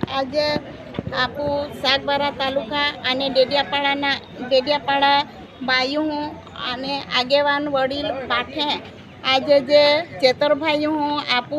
આજે આપુ સાગબારા તાલુકા અને ડેડિયાપાડા બાયું હું અને આગેવાન વડીલ પાઠે આજે જે ચેતરભાઈ હું આપુ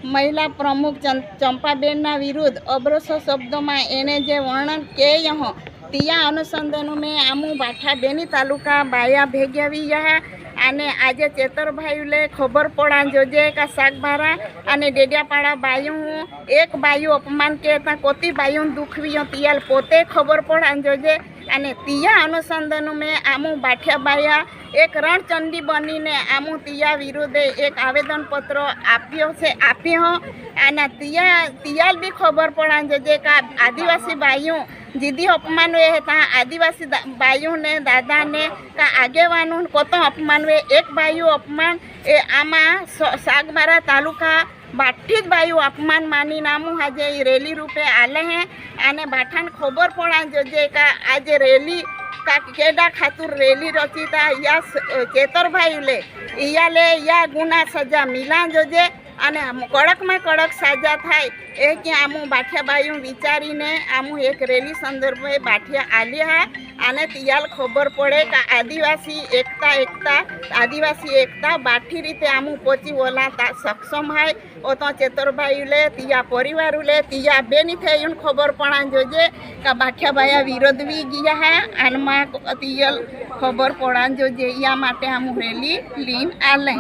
મહિલા પ્રમુખ ચંપાબેનના વિરુદ્ધ અબ્રસો શબ્દોમાં એને જે વર્ણન કેય હો ત્યાં અનુસંધાનો મેં આમુ બાઠા બેની તાલુકા બાયા ભેગ્યાવી યા અને આજે ચેતરભાઈ લે ખબર પડા જોજે કે સાગબારા અને ડેડિયાપાડા બાયું હું એક બાયું અપમાન કહેતા કોતી બાયું દુખવી તિયાલ પોતે ખબર પડા જોજે અને ત્યાં અનુસંધાનો મેં આમુ બાઠિયા બાયા એક રણચંડી બનીને આમુ તિયા વિરુદ્ધે એક આવેદનપત્ર આપ્યો અને તિયાલ બી ખબર પડા જોજે કે આદિવાસી બાયું જીદી અપमान हुए है ता आदिवासी बायु ने दादा ने का आगेवानु कोतो अपमान हुए एक बायु अपमान ए आमा सागबारा तालुका बाठी बायु अपमान मानी नामू आज रेली रूपे आले हैं आने बाठान खबर पड़ा जो का आज रेली का केडा खातुर रेली रचिता या चेतरभाई ले या गुना सजा मिला जोजे અને કડકમાં કડક સાજા થાય એ કે આમુ બાઠિયા બાયું વિચારીને આમુ એક રેલી સંદર્ભે બાઠિયા આલ્યા અને તિયાલ ખબર પડે કે આદિવાસી એકતા બાઠી રીતે આમુ પહોંચી ઓલા સક્ષમ હાય ઓ તો ચેતરભાઈ લે તિયા પરિવાર લે તિયા બેની થઈને ખબર પડા જોજે કે બાઠિયા બાયા વિરોધવી ગયા હે આનમાં તિયાલ ખબર પડા જોજે યા માટે આમુ રેલી લીન આલે।